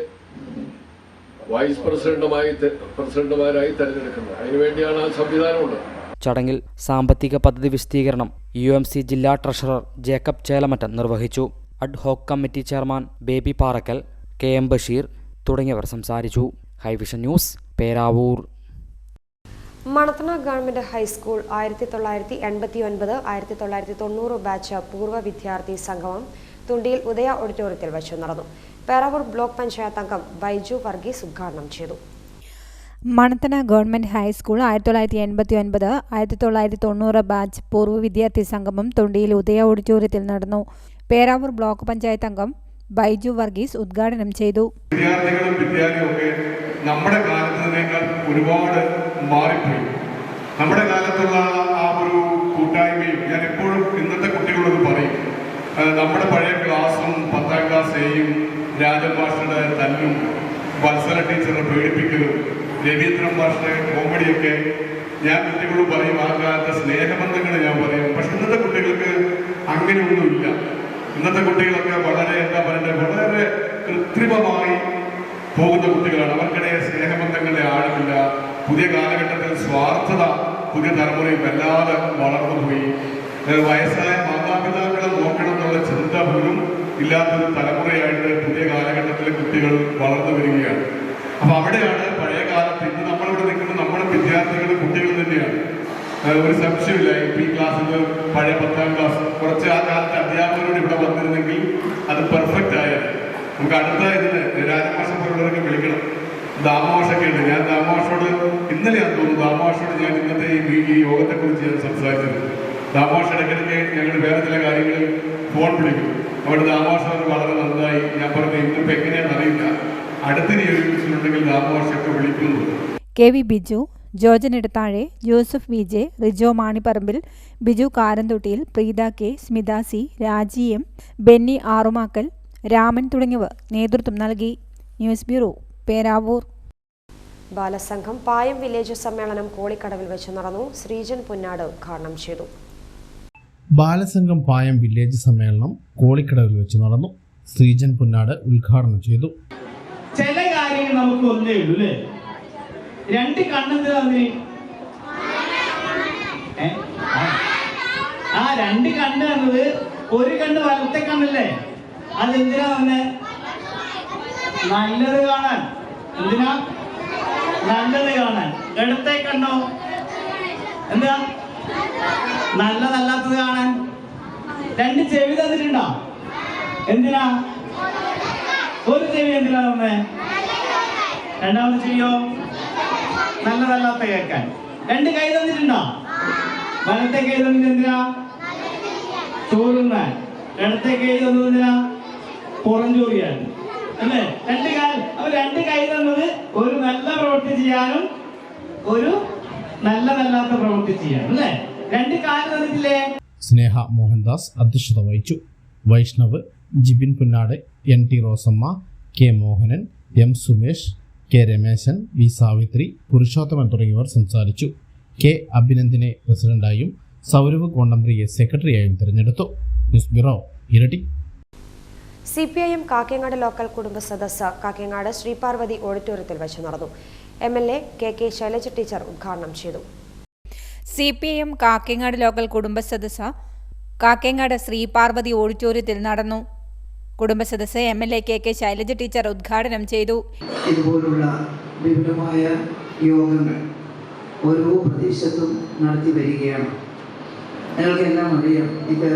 വൈസ് പ്രസിഡന്റുമാരായി തെരഞ്ഞെടുക്കുന്നത്. അതിനുവേണ്ടിയാണ് ആ സംവിധാനമുള്ളത്. ചടങ്ങിൽ സാമ്പത്തിക പദ്ധതി വിശദീകരണം UMC ജില്ലാ ട്രഷറർ ജേക്കബ് ചേലമറ്റൻ നിർവഹിച്ചു. Ad hoc committee chairman baby Parakkal, KM Basheer തുടങ്ങിയവർ സംസാരിച്ചു. Hi Vision news, Peravoor. Manathana government high school 1989-1990 batch പൂർവ്വ വിദ്യാർത്ഥി സംഗമം തുണ്ടിയിൽ ഉദയ ഓഡിറ്റോറിയത്തിൽ വെച്ച് നടന്നു. പേരാവൂർ ബ്ലോക്ക് പഞ്ചായത്ത് അംഗം ബൈജു വർഗീസ് ഉദ്ഘാടനം ചെയ്തു. മണത്തണ ഗവൺമെന്റ് ഹൈസ്കൂൾ 1989-1990 ബാച്ച് പൂർവ്വ വിദ്യാർത്ഥി സംഗമം തുണ്ടിയിൽ ഉദയ ഓഡിറ്റോറിയത്തിൽ നടന്നു. പേരാവൂർ ബ്ലോക്ക് പഞ്ചായത്ത് അംഗം ബൈജു വർഗീസ് ഉദ്ഘാടനം ചെയ്തു. വിദ്യാർത്ഥികളും വിദ്യാലയമൊക്കെ നമ്മുടെ കാലത്തിനേക്കാൾ ഒരുപാട് മാറിപ്പോയി. നമ്മുടെ കാലത്തുള്ള ആ ഒരു കൂട്ടായ്മയും ഞാൻ എപ്പോഴും ഇന്നത്തെ കുട്ടികളോട് പറയും, നമ്മുടെ പഴയ ക്ലാസ്സും 10ാം ക്ലാസ്സേയും രാജൻ മാസ്റ്ററുടെ തല്ലും വത്സല ടീച്ചറെ പേടിപ്പിക്കലും രവീന്ദ്രൻ മാസ്റ്ററുടെ കോമഡിയൊക്കെ ഞാൻ കുട്ടികളോട് പറയും. ആ കാലത്തെ സ്നേഹബന്ധങ്ങൾ ഞാൻ പറയും. പക്ഷെ ഇന്നത്തെ കുട്ടികൾക്ക് അങ്ങനെയൊന്നുമില്ല. ഇന്നത്തെ കുട്ടികളൊക്കെ വളരെ വളരെ കൃത്രിമമായി പോകുന്ന കുട്ടികളാണ്. അവർക്കിടയിൽ സ്നേഹബന്ധങ്ങളുടെ ആഴമില്ല. പുതിയ കാലഘട്ടത്തിൽ സ്വാർത്ഥത പുതിയ തലമുറയിൽ വല്ലാതെ വളർന്നുപോയി. വയസ്സായ മാതാപിതാക്കളെ നോക്കണം എന്നുള്ള ചിന്ത പോലും ഇല്ലാത്തൊരു തലമുറയായിട്ട് പുതിയ കാലഘട്ടത്തിലെ കുട്ടികൾ വളർന്നു വരികയാണ്. അപ്പോൾ അവിടെയാണ് പഴയ കാലത്ത് ഇന്ന് നമ്മളിവിടെ നിൽക്കുന്ന നമ്മുടെ വിദ്യാർത്ഥികളും കുട്ടികൾ തന്നെയാണ്. ഒരു സംശയമില്ല. LP ക്ലാസ്സിൽ പഴയ 10ാം ക്ലാസ് കുറച്ച് ആ കാലത്ത് അധ്യാപകരോട് ഇവിടെ വന്നിരുന്നെങ്കിൽ അത് പെർഫെക്റ്റ് ആയത്. നമുക്ക് അടുത്ത ഇതിന് രാജമാഷം പോലുള്ളവരൊക്കെ വിളിക്കണം. ദാമോഷൊക്കെ ഉണ്ട്. ഞാൻ ദാമോഷോട് ഇന്നലെയാണെന്ന് തോന്നുന്നു, ദാമോഷോട് ഞാൻ ഇന്നത്തെ ഈ യോഗത്തെക്കുറിച്ച് ഞാൻ സംസാരിച്ചത്. ദാമോഷ ഇടയ്ക്കിടയ്ക്ക് ഞങ്ങൾ വേറെ ചില കാര്യങ്ങളിൽ ഫോൺ വിളിക്കും. അവിടെ ദാമോഷ വളരെ നന്നായി. ഞാൻ പറഞ്ഞു ഇന്നിപ്പോൾ എങ്ങനെയാണെന്ന് അറിയില്ല, അടുത്തൊരു യോഗത്തിലുണ്ടെങ്കിൽ ദാമോഷൊക്കെ വിളിക്കുന്നു. KV Biju, Jojan Edathazhe, Joseph VJ, Rijo Manipparambil, Biju Karanthottiyil, Preetha K, Smitha C, Raji M, Benny Arumakkal, Raman തുടങ്ങിയവർ നേതൃത്വം നൽകി. News bureau, Peravoor. Balasangham Payam village സമ്മേളനം കോളിക്കടവിൽ വെച്ച് നടന്നു. ശ്രീജൻ പുന്നാട് ഉദ്ഘാടനം ചെയ്തു. ബാലസംഘം പായം വില്ലേജ് സമ്മേളനം കോളിക്കടവിൽ വെച്ച് നടന്നു. ശ്രീജൻ പുന്നാട് ഉദ്ഘാടനം ചെയ്തു. ചില കാര്യങ്ങൾ നമുക്ക് ഒന്നേ ഉള്ളൂ അല്ലേ? രണ്ട് കണ്ണെന്തിനാ? ആ രണ്ട് കണ്ണ് എന്നത് ഒരു കണ്ണ് വലത്തെ കണ്ണല്ലേ? അതെന്തിനാ തന്നെ? നല്ലത് കാണാൻ. എന്തിനാ? നല്ലത് കാണാൻ. ഇടത്തെ കണ്ണോ എന്താ? നല്ലതല്ലാത്തത് കാണാൻ. രണ്ട് ചെവി തന്നിട്ടുണ്ടോ? എന്തിനാ? ഒരു ചെവി എന്തിനാ തന്നെ? രണ്ടാമത് ചെവിയോ? നല്ലതല്ലാത്ത കേൾക്കാൻ. രണ്ട് കൈ തന്നിട്ടുണ്ടോ? വലത്തെ കൈ തന്നിട്ട് എന്തിനാ? ചോറുന്നാൻ. ഇടത്തെ കൈ തന്നതിനാ? പുറം ചോറിയാൻ അല്ലേ? രണ്ട് കൈ തന്നത് ഒരു നല്ല പ്രവൃത്തി ചെയ്യാനും ഒരു നല്ലതല്ലാത്ത പ്രവൃത്തി ചെയ്യാനും അല്ലേ? രണ്ട് കാല് തന്നിട്ടില്ലേ? സ്നേഹ മോഹൻദാസ് അധ്യക്ഷത വഹിച്ചു. Vaishnav, Jibin Punnad, NT Rosamma, K Mohanan, M Sumesh, K Rameshan, V Savitri, Purushothaman തുടങ്ങിയവർ സംസാരിച്ചു. K അഭിനന്ദിനെ പ്രസിഡന്റായും സൗരവ് കോണ്ടംബ്രിയെ സെക്രട്ടറിയായും തിരഞ്ഞെടുത്തു. ന്യൂസ് ബ്യൂറോ, ഇരട്ടി. CPIM കാക്കങ്ങാട് ലോക്കൽ കുടുംബ സദസ്സ് കാക്കങ്ങാട് ശ്രീപാർവതി ഓഡിറ്റോറിയത്തിൽ വെച്ച് നടന്നു. MLA KK ശൈലജ ടീച്ചർ ഉദ്ഘാടനം ചെയ്തു. CPIM കാക്കേങ്ങാട് ലോക്കൽ കുടുംബസദസ്സ് കാക്കേങ്ങാട് ശ്രീപാർവതി ഓഡിറ്റോറിയത്തിൽ നടന്നു. കുടുംബസദസ്സ് MLA KK ശൈലജ ടീച്ചർ ഉദ്ഘാടനം ചെയ്തു. ഇതുപോലുള്ള വിപുലമായ യോഗങ്ങൾ ഓരോ പ്രദേശത്തും നടത്തി വരികയാണ്. നിങ്ങൾക്കെല്ലാം അറിയാം, ഇത്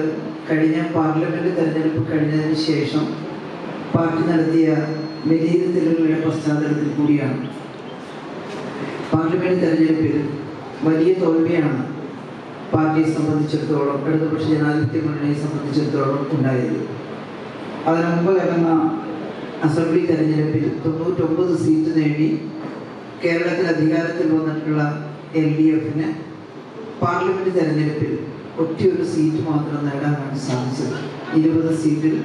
കഴിഞ്ഞ പാർലമെന്റ് തെരഞ്ഞെടുപ്പ് കഴിഞ്ഞതിന് ശേഷം പാർട്ടി നടത്തിയ വിലയിരുത്തലുകളുടെ പശ്ചാത്തലത്തിൽ കൂടിയാണ്. പാർലമെന്റ് തെരഞ്ഞെടുപ്പിൽ വലിയ തോൽവിയാണ് പാർട്ടിയെ സംബന്ധിച്ചിടത്തോളം, ഇടതുപക്ഷ ജനാധിപത്യ മുന്നണിയെ സംബന്ധിച്ചിടത്തോളം ഉണ്ടായത്. അതിനു മുമ്പ് നടന്ന അസംബ്ലി തെരഞ്ഞെടുപ്പിൽ 99 സീറ്റ് നേടി കേരളത്തിൽ അധികാരത്തിൽ വന്നിട്ടുള്ള LDF-ന് പാർലമെന്റ് തെരഞ്ഞെടുപ്പിൽ ഒറ്റയൊരു സീറ്റ് മാത്രം നേടാനാണ് സാധിച്ചത്. 20 സീറ്റിൽ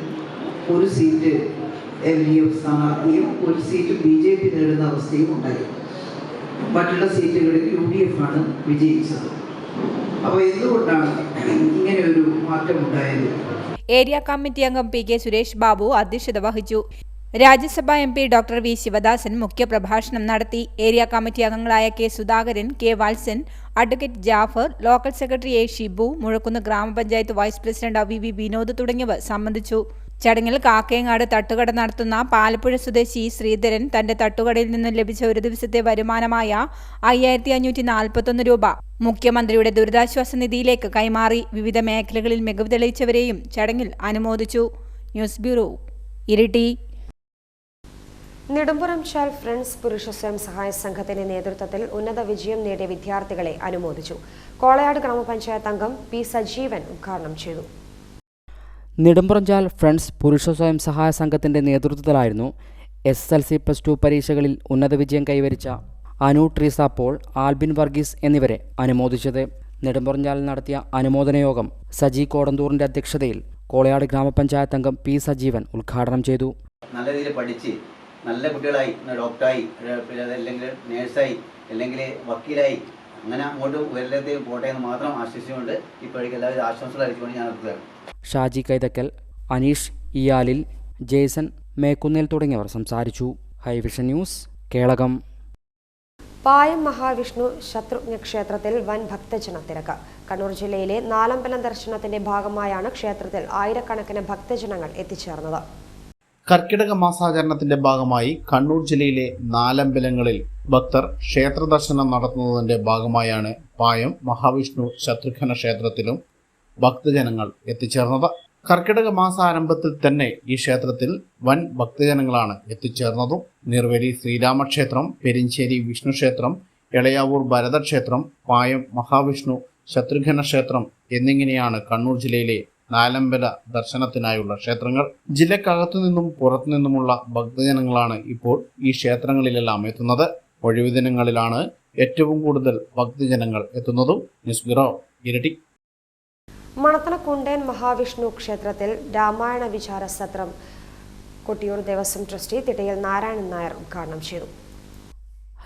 ഒരു സീറ്റ് LDF സ്ഥാനാർത്ഥിയും ഒരു സീറ്റ് BJP നേടുന്ന അവസ്ഥയും ഉണ്ടായി. മറ്റുള്ള സീറ്റുകളിൽ UDF ആണ് വിജയിച്ചത്. അപ്പോൾ എന്തുകൊണ്ടാണ് ഇങ്ങനെ ഒരു മാറ്റം ഉണ്ടായത്? ഏരിയ കമ്മിറ്റി അംഗം PK സുരേഷ് ബാബു അധ്യക്ഷത വഹിച്ചു. രാജ്യസഭാ MP ഡോക്ടർ V ശിവദാസൻ മുഖ്യപ്രഭാഷണം നടത്തി. ഏരിയ കമ്മിറ്റി അംഗങ്ങളായ K Sudhakaran, K Valsan, advocate Jafar, local secretary A Shibu, Muzhakkunnu ഗ്രാമപഞ്ചായത്ത് വൈസ് പ്രസിഡന്റ് VV വിനോദ് തുടങ്ങിയവർ സംബന്ധിച്ചു. ചടങ്ങിൽ കാക്കേങ്ങാട് തട്ടുകട നടത്തുന്ന പാലപ്പുഴ സ്വദേശി ശ്രീധരൻ തന്റെ തട്ടുകടയിൽ നിന്നും ലഭിച്ച ഒരു ദിവസത്തെ വരുമാനമായ 5541 രൂപ മുഖ്യമന്ത്രിയുടെ ദുരിതാശ്വാസ നിധിയിലേക്ക് കൈമാറി. വിവിധ മേഖലകളിൽ മികവ് തെളിയിച്ചവരെയും ചടങ്ങിൽ അനുമോദിച്ചു. News bureau, Iritty. Nedumpuram Chal friends പുരുഷ സ്വയം സഹായ സംഘത്തിന്റെ നേതൃത്വത്തിൽ ഉന്നത വിജയം നേടിയ വിദ്യാർത്ഥികളെ അനുമോദിച്ചു. കോളയാട് ഗ്രാമപഞ്ചായത്ത് അംഗം P സജീവൻ ഉദ്ഘാടനം ചെയ്തു. നെടുമ്പുറഞ്ചാൽ ഫ്രണ്ട്സ് പുരുഷ സ്വയം സഹായ സംഘത്തിൻ്റെ നേതൃത്വത്തിലായിരുന്നു SSLC+2 പരീക്ഷകളിൽ ഉന്നത വിജയം കൈവരിച്ച അനു ട്രീസ പോൾ, ആൽബിൻ വർഗീസ് എന്നിവരെ അനുമോദിച്ചത്. നെടുമ്പുറഞ്ചാലിൽ നടത്തിയ അനുമോദന യോഗം സജി കോടന്തൂറിൻ്റെ അധ്യക്ഷതയിൽ കോളയാട് ഗ്രാമപഞ്ചായത്ത് അംഗം P സജീവൻ ഉദ്ഘാടനം ചെയ്തു. നല്ല രീതിയിൽ പഠിച്ച് നല്ല കുട്ടികളായി ഡോക്ടറായി, പിന്നെ അല്ലെങ്കിൽ നേഴ്സായി, അല്ലെങ്കിൽ വക്കീലായി, അങ്ങനെ അങ്ങോട്ട് ഉയരത്തേക്ക് പോട്ടെ എന്ന് മാത്രം ആശംസിച്ചുകൊണ്ട് ഇപ്പോഴേക്ക് എല്ലാവരും ആശംസകൾ അറിയിച്ചുകൊണ്ട് ഞാൻ നിർത്തുകയാണ്. ഷാജി കൈതക്കൽ, അനീഷ് ഇയാലിൽ, ജെയ്സൺ മേക്കുന്നേൽ തുടങ്ങിയവർ സംസാരിച്ചു. ഹൈവിഷൻ ന്യൂസ്, കേളകം. പായം മഹാവിഷ്ണു ശത്രുഘ്ന ക്ഷേത്രത്തിൽ വൻ ഭക്തജന തിരക്ക്. കണ്ണൂർ ജില്ലയിലെ നാലമ്പലം ദർശനത്തിന്റെ ഭാഗമായാണ് ക്ഷേത്രത്തിൽ ആയിരക്കണക്കിന് ഭക്തജനങ്ങൾ എത്തിച്ചേർന്നത്. കർക്കിടക മാസാചരണത്തിന്റെ ഭാഗമായി കണ്ണൂർ ജില്ലയിലെ നാലമ്പലങ്ങളിൽ ഭക്തർ ക്ഷേത്ര ദർശനം നടത്തുന്നതിന്റെ ഭാഗമായാണ് പായം മഹാവിഷ്ണു ശത്രുഘ്ന ക്ഷേത്രത്തിലും ഭക്തജനങ്ങൾ എത്തിച്ചേർന്നത്. കർക്കിടക മാസാരംഭത്തിൽ തന്നെ ഈ ക്ഷേത്രത്തിൽ വൻ ഭക്തജനങ്ങളാണ് എത്തിച്ചേർന്നതും. നിർവേലി ശ്രീരാമക്ഷേത്രം, പെരിഞ്ചേരി വിഷ്ണു ക്ഷേത്രം, എളയാവൂർ ഭരതക്ഷേത്രം, പായം മഹാവിഷ്ണു ശത്രുഘ്ന ക്ഷേത്രം എന്നിങ്ങനെയാണ് കണ്ണൂർ ജില്ലയിലെ നാലമ്പല ദർശനത്തിനായുള്ള ക്ഷേത്രങ്ങൾ. ജില്ലക്കകത്തു നിന്നും പുറത്തു നിന്നുമുള്ള ഭക്തജനങ്ങളാണ് ഇപ്പോൾ ഈ ക്ഷേത്രങ്ങളിലെല്ലാം എത്തുന്നത്. ഒഴിവു ദിനങ്ങളിലാണ് ഏറ്റവും കൂടുതൽ ഭക്തജനങ്ങൾ എത്തുന്നതും. News bureau, Iritty. മണത്തല കുണ്ടേൻ മഹാവിഷ്ണു ക്ഷേത്രത്തിൽ രാമായണ വിചാര സത്രം കൊട്ടിയൂർ ദേവസ്വം ട്രസ്റ്റി തിട്ടയിൽ നാരായണൻ നായർ ഉദ്ഘാടനം ചെയ്തു.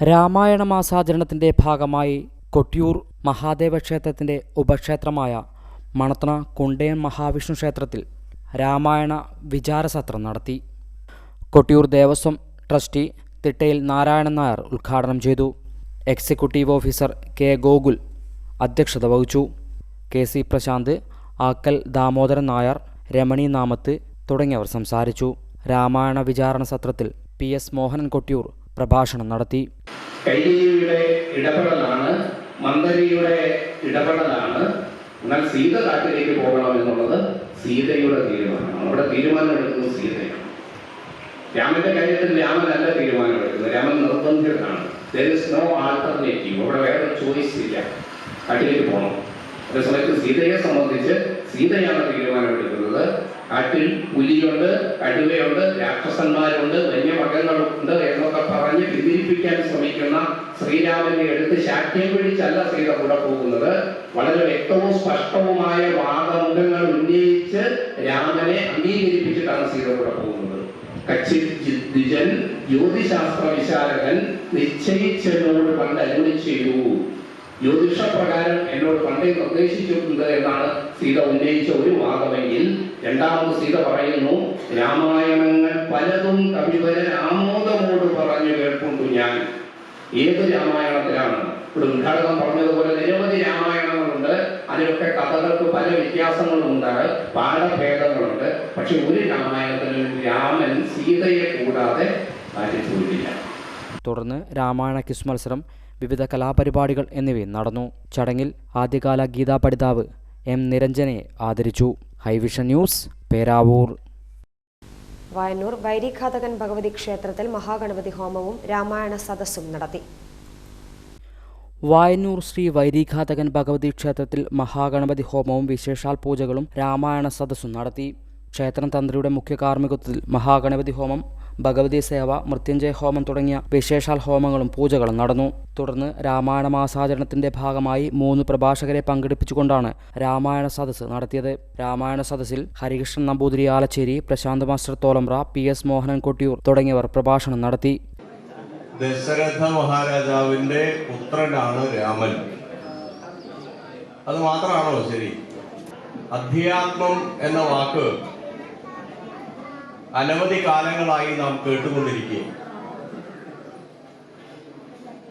രാമായണ മാസാചരണത്തിന്റെ ഭാഗമായി കൊട്ടിയൂർ മഹാദേവ ക്ഷേത്രത്തിന്റെ ഉപക്ഷേത്രമായ മണത്തണ കുണ്ടേൻ മഹാവിഷ്ണു ക്ഷേത്രത്തിൽ രാമായണ വിചാരസത്രം നടത്തി. കൊട്ടിയൂർ ദേവസ്വം ട്രസ്റ്റി തിട്ടയിൽ നാരായണൻ നായർ ഉദ്ഘാടനം ചെയ്തു. എക്സിക്യൂട്ടീവ് ഓഫീസർ K ഗോകുൽ അധ്യക്ഷത വഹിച്ചു. KC പ്രശാന്ത്, ആക്കൽ ദാമോദരൻ നായർ, രമണി നാമത്ത് തുടങ്ങിയവർ സംസാരിച്ചു. രാമായണ വിചാരണ സത്രത്തിൽ PS മോഹനൻ കൊട്ടിയൂർ പ്രഭാഷണം നടത്തി. കൈകേയിയുടെ ഇടപെടലാണ്, മന്ദരിയുടെ ഇടപെടലാണ്. എന്നാൽ സീത കാട്ടിലേക്ക് പോകണമെന്നുള്ളത് സീതയുടെ തീരുമാനമാണ്. അവിടെ തീരുമാനം എടുക്കുന്നത് സീതയാണ്. രാമന്റെ കാര്യത്തിൽ രാമനല്ല തീരുമാനം എടുക്കുന്നത്, Raman നിർബന്ധിതനാണ്. there is no alternative. അവിടെ വേറെ ചോയ്സ് ഇല്ല, കാട്ടിലേക്ക് പോകണം. അതേസമയത്ത് സീതയെ സംബന്ധിച്ച് സീതയാണ് തീരുമാനമെടുക്കുന്നത്. കാട്ടിൽ പുലിയുണ്ട്, കടുവയുണ്ട്, രാക്ഷസന്മാരുണ്ട്, വന്യമൃഗങ്ങളുണ്ട് എന്നൊക്കെ പറഞ്ഞ് പിന്തിരിപ്പിക്കാൻ ശ്രമിക്കുന്ന ശ്രീരാമനെ എടുത്ത് ശാഠ്യം പിടിച്ചല്ല സീത കൂടെ പോകുന്നത്. വളരെ വ്യക്തവും സ്പഷ്ടവുമായ വാദമുഖങ്ങൾ ഉന്നയിച്ച് രാമനെ അംഗീകരിപ്പിച്ചിട്ടാണ് സീത കൂടെ പോകുന്നത്. കച്ചിദ്വിജൻ ജ്യോതിശാസ്ത്ര വിശാരകൻ നിശ്ചയിച്ചെന്നോട് പണ്ട് അരുളി ചെയ്തു, ജ്യോതിഷപ്രകാരം എന്നോട് പണ്ടേ നിർദ്ദേശിച്ചിട്ടുണ്ട് എന്നാണ് സീത ഉന്നയിച്ച ഒരു വാദമെങ്കിൽ, രണ്ടാമത് സീത പറയുന്നു, രാമായണങ്ങൾ പലതും കവിവരൻ ആമോദമോട് പറഞ്ഞു കേൾക്കുന്നു ഞാൻ. ഏത് രാമായണത്തിലാണ്? ഇവിടെ ഉദ്ഘാടകം പറഞ്ഞതുപോലെ നിരവധി രാമായണങ്ങളുണ്ട്. അതിലൊക്കെ കഥകൾക്ക് പല വ്യത്യാസങ്ങളുണ്ട്, പാഠഭേദങ്ങളുണ്ട്. പക്ഷെ ഒരു രാമായണത്തിലും രാമൻ സീതയെ കൂടാതെ പോയിട്ടില്ല. തുടർന്ന് രാമായണ ക്വിസ് മത്സരം, വിവിധ കലാപരിപാടികൾ എന്നിവയും നടന്നു. ചടങ്ങിൽ ആദ്യകാല ഗീതാ പഠിതാവ് എം നിരഞ്ജനയെ ആദരിച്ചു. ഹൈവിഷൻ ന്യൂസ്, പേരാവൂർ. വയന്നൂർ വൈരിഘാതകൻ ഭഗവതി ക്ഷേത്രത്തിൽ മഹാഗണപതി ഹോമവും രാമായണ സദസ്സും നടത്തി. വായന്നൂർ ശ്രീ വൈരിഘാതകൻ ഭഗവതി ക്ഷേത്രത്തിൽ മഹാഗണപതി ഹോമവും വിശേഷാൽ പൂജകളും രാമായണ സദസ്സും നടത്തി. ക്ഷേത്രം തന്ത്രിയുടെ മുഖ്യ കാർമ്മികത്വത്തിൽ മഹാഗണപതി ഹോമം, ഭഗവതി സേവ, മൃത്യുഞ്ജയ ഹോമം തുടങ്ങിയ വിശേഷാൽ ഹോമങ്ങളും പൂജകളും നടന്നു. തുടർന്ന് രാമായണ മാസാചരണത്തിന്റെ ഭാഗമായി 3 പ്രഭാഷകരെ പങ്കെടുപ്പിച്ചുകൊണ്ടാണ് രാമായണ സദസ്സ് നടത്തിയത്. രാമായണ സദസ്സിൽ ഹരികൃഷ്ണൻ നമ്പൂതിരി ആലച്ചേരി, പ്രശാന്ത് മാസ്റ്റർ തോലമ്പ്ര, PS മോഹനൻ കൊട്ടിയൂർ തുടങ്ങിയവർ പ്രഭാഷണം നടത്തി. ദശരഥ മഹാരാജാവിന്റെ പുത്രനാണ് രാമൻ. അത് മാത്രമാണോ ശരി? അധ്യാത്മം എന്ന വാക്ക് അനവധി കാലങ്ങളായി നാം കേട്ടുകൊണ്ടിരിക്കുക.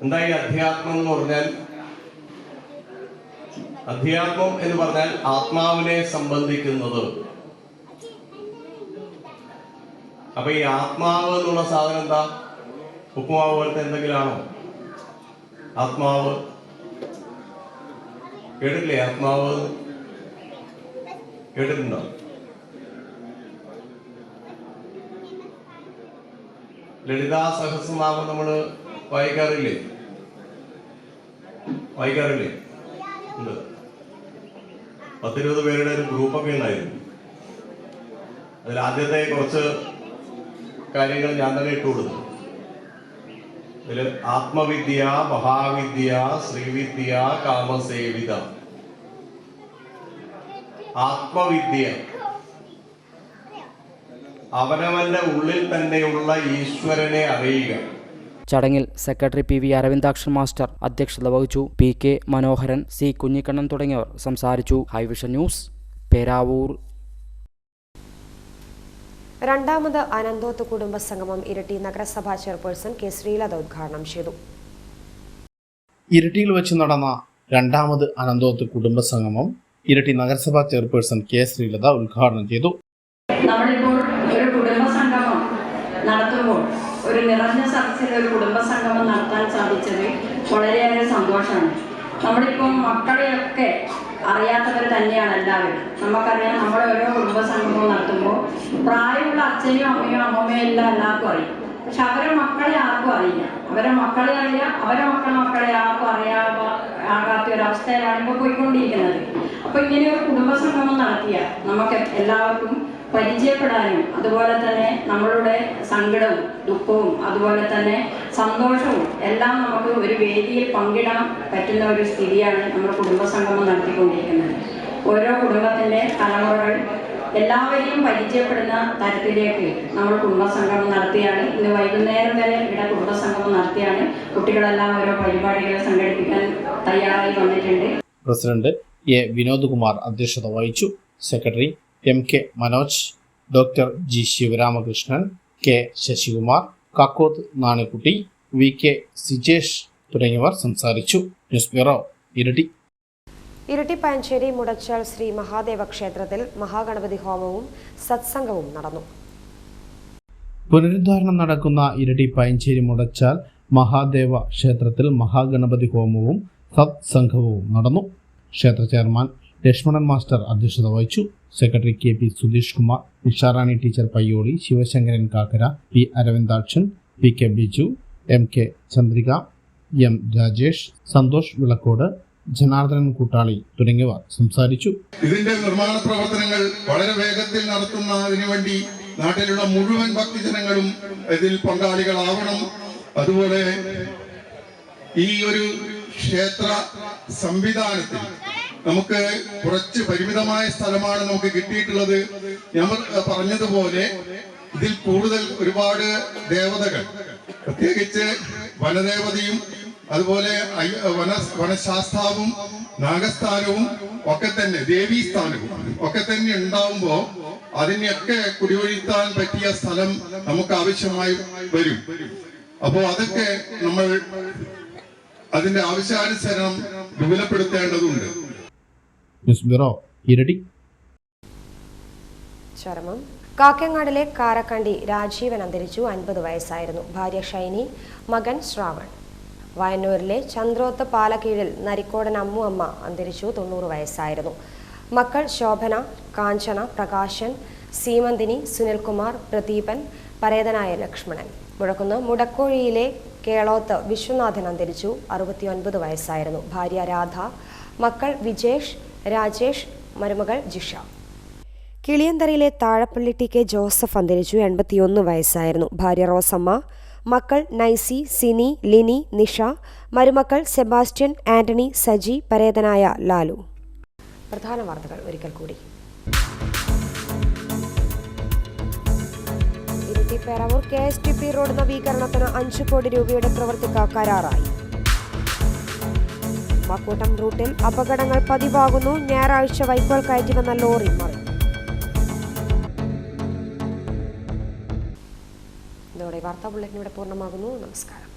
എന്താ ഈ അധ്യാത്മം എന്ന് പറഞ്ഞാൽ? അധ്യാത്മം എന്ന് പറഞ്ഞാൽ ആത്മാവിനെ സംബന്ധിക്കുന്നത്. അപ്പൊ ഈ ആത്മാവ് എന്നുള്ള സാധനം എന്താ? ഉപ്പുമാവ് പോലത്തെ എന്തെങ്കിലും ആണോ? ആത്മാവ് കേട്ടിട്ടില്ലേ? ആത്മാവ് കേട്ടിട്ടുണ്ടോ? ലളിതാ സഹസ്രനാമം നമ്മൾ വായിക്കാറില്ലേ? ഉണ്ട്. 10-20 പേരുടെ ഒരു ഗ്രൂപ്പൊക്കെ ഉണ്ടായിരുന്നു. അതിൽ ആദ്യത്തെ കുറച്ച് കാര്യങ്ങൾ ഞാൻ തന്നെ ഇട്ടുകൊടുത്തു. അതിൽ ആത്മവിദ്യ, മഹാവിദ്യ, ശ്രീവിദ്യ, കാമസേവിത. ആത്മവിദ്യ അവനവന്റെ ഉള്ളിൽ തന്നെയുള്ള ഈശ്വരനെ അറിയുക. ചടങ്ങിൽ സെക്രട്ടറി PV അരവിന്ദാക്ഷൻ മാസ്റ്റർ അധ്യക്ഷത വഹിച്ചു. PK മനോഹരൻ, C കുഞ്ഞിക്കണ്ണൻ തുടങ്ങിയവർ സംസാരിച്ചു. ഹൈവിഷൻ ന്യൂസ്, പേരാവൂർ. രണ്ടാമത് അനന്തോത്ത് കുടുംബസംഗമം ഇരിട്ടി നഗരസഭാ ചെയർപേഴ്സൺ K ശ്രീലത ഉദ്ഘാടനം ചെയ്തു. ഇരിട്ടിയിൽ വെച്ച് നടന്ന രണ്ടാമത് അനന്തോത്ത് കുടുംബസംഗമം ഇരിട്ടി നഗരസഭാ ചെയർപേഴ്സൺ K ശ്രീലത ഉദ്ഘാടനം ചെയ്തു. നമ്മളിപ്പോൾ ഒരു കുടുംബസംഗമം നടത്തുമ്പോൾ ഒരു നിറഞ്ഞ സദസ്സിൽ ഒരു കുടുംബസംഗമം നടത്താൻ സാധിച്ചത് വളരെയേറെ സന്തോഷമാണ്. നമ്മളിപ്പം മക്കളെയൊക്കെ അറിയാത്തവർ തന്നെയാണ് എല്ലാവരും. നമുക്കറിയാം, നമ്മൾ ഓരോ കുടുംബസംഗമവും നടത്തുമ്പോൾ പ്രായമുള്ള അച്ഛനും അമ്മയും അമ്മമ്മയും എല്ലാം എല്ലാവർക്കും അറിയും. പക്ഷെ അവരെ മക്കളെ ആർക്കും അറിയില്ല. അവരെ മക്കളെ അറിയാം, അവരെ മക്കളെ ആർക്കും ആകാത്ത ഒരവസ്ഥയിലാണ് ഇപ്പോൾ പോയിക്കൊണ്ടിരിക്കുന്നത്. അപ്പോൾ ഇങ്ങനെ ഒരു കുടുംബസംഗമം നടത്തിയാൽ നമുക്ക് എല്ലാവർക്കും പരിചയപ്പെടാനും അതുപോലെ തന്നെ നമ്മളുടെ സങ്കടവും ദുഃഖവും അതുപോലെ തന്നെ സന്തോഷവും എല്ലാം നമുക്ക് ഒരു വേദിയിൽ പങ്കിടാൻ പറ്റുന്ന ഒരു സ്ഥിതിയാണ് നമ്മൾ കുടുംബസംഗമം നടത്തിക്കൊണ്ടിരിക്കുന്നത്. ഓരോ കുടുംബത്തിൻ്റെ തലമുറകൾ എല്ലാവരെയും പരിചയപ്പെടുന്ന തരത്തിലേക്ക് നമ്മൾ കുടുംബസംഗമം നടത്തിയാണ്. ഇന്ന് വൈകുന്നേരം വരെ ഇവിടെ കുടുംബസംഗമം നടത്തിയാണ്. കുട്ടികളെല്ലാം ഓരോ പരിപാടികൾ സംഘടിപ്പിക്കാൻ തയ്യാറായി വന്നിട്ടുണ്ട്. പ്രസിഡന്റ് A വിനോദ് കുമാർ അധ്യക്ഷത വഹിച്ചു. Secretary MK Manoj, doctor G Sivaramakrishnan, K Sasikumar, Kakkoth Nanikutty, VK Sijesh തുടങ്ങിയവർ സംസാരിച്ചു. News bureau, Iritty. ഇരിട്ടി പയഞ്ചേരി മുടച്ചാൽ ശ്രീ മഹാദേവ ക്ഷേത്രത്തിൽ മഹാഗണപതി ഹോമവും സത്സംഗവും നടന്നു. പുനരുദ്ധാരണം നടക്കുന്ന ഇരിട്ടി പയഞ്ചേരി മുടച്ചാൽ മഹാദേവ ക്ഷേത്രത്തിൽ മഹാഗണപതി ഹോമവും സത്സംഗവും നടന്നു. ക്ഷേത്ര ചെയർമാൻ ലക്ഷ്മണൻ മാസ്റ്റർ അധ്യക്ഷത വഹിച്ചു. Secretary KP Sudheesh Kumar, Nisharani teacher Payyoli, Sivasankaran Kakkara, P Aravindakshan, PK Biju, MK Chandrika, M Rajesh, Santhosh Vilakkode, Janardhanan Koottali തുടങ്ങിയവർ സംസാരിച്ചു. ഇതിന്റെ നിർമ്മാണ പ്രവർത്തനങ്ങൾ വളരെ വേഗത്തിൽ നടത്തുന്നതിന് വേണ്ടി നാട്ടിലുള്ള മുഴുവൻ ഭക്തജനങ്ങളും ഇതിൽ പങ്കാളികളാവണം. അതുപോലെ ഈ ഒരു ക്ഷേത്ര സംവിധാനത്തിൽ നമുക്ക് കുറച്ച് പരിമിതമായ സ്ഥലമാണ് നമുക്ക് കിട്ടിയിട്ടുള്ളത്. നമ്മൾ പറഞ്ഞതുപോലെ ഇതിൽ കൂടുതൽ ഒരുപാട് ദേവതകൾ, പ്രത്യേകിച്ച് വനദേവതയും അതുപോലെ വനശാസ്താവും നാഗസ്ഥാനവും ഒക്കെ തന്നെ ദേവീസ്ഥാനവും ഒക്കെ തന്നെ ഉണ്ടാവുമ്പോൾ അതിനെയൊക്കെ കുടിയൊഴിത്താൻ പറ്റിയ സ്ഥലം നമുക്ക് ആവശ്യമായി വരും. അപ്പോൾ അതൊക്കെ നമ്മൾ അതിന്റെ ആവശ്യാനുസരണം വിപുലപ്പെടുത്തേണ്ടതുണ്ട്. ന്യൂസ് ബ്യൂറോ ഇരട്ടി. ചരമം. കാക്കങ്ങാടിലെ കാരക്കണ്ടി രാജീവൻ അന്തരിച്ചു. 50 വയസ്സായിരുന്നു. ഭാര്യ ഷൈനി, മകൻ ശ്രാവൺ. വയന്നൂരിലെ ചന്ദ്രോത്ത് പാലക്കീഴിൽ നരിക്കോടൻ അമ്മു അമ്മ അന്തരിച്ചു. 90 വയസ്സായിരുന്നു. മക്കൾ ശോഭന, കാഞ്ചന, പ്രകാശൻ, സീമന്തിനി, സുനിൽകുമാർ, പ്രദീപൻ, പരേതനായ ലക്ഷ്മണൻ. മുഴക്കുന്ന് മുടക്കോഴിയിലെ കേളോത്ത് വിശ്വനാഥൻ അന്തരിച്ചു. 69 വയസ്സായിരുന്നു. ഭാര്യ രാധ, മക്കൾ വിജേഷ്, രാജേഷ്, മരുമകൾ ജിഷ. കിളിയന്തറയിലെ താഴപ്പള്ളി ടി കെ ജോസഫ് അന്തരിച്ചു. 81 വയസ്സായിരുന്നു. ഭാര്യ റോസമ്മ, മക്കൾ നൈസി, സിനി, ലിനി, നിഷ, മരുമക്കൾ സെബാസ്റ്റ്യൻ, ആന്റണി, സജി, പരേതനായ ലാലു. പ്രധാന വാർത്തകൾ ഒരിക്കൽ കൂടി. ഇരിട്ടി പേരാവൂർ KSTP റോഡ് നവീകരണത്തിന് 5 കോടി രൂപയുടെ പ്രവൃത്തിക്ക് കരാറായി. മാക്കൂട്ടം റൂട്ടിൽ അപകടങ്ങൾ പതിവാകുന്നു. ഞായറാഴ്ച വൈക്കോൽ കയറ്റി വന്ന ലോറി മറിഞ്ഞു. ഇതോടെ വാർത്താ ബുള്ളറ്റിൻ ഇവിടെ പൂർണ്ണമാകുന്നു. നമസ്കാരം.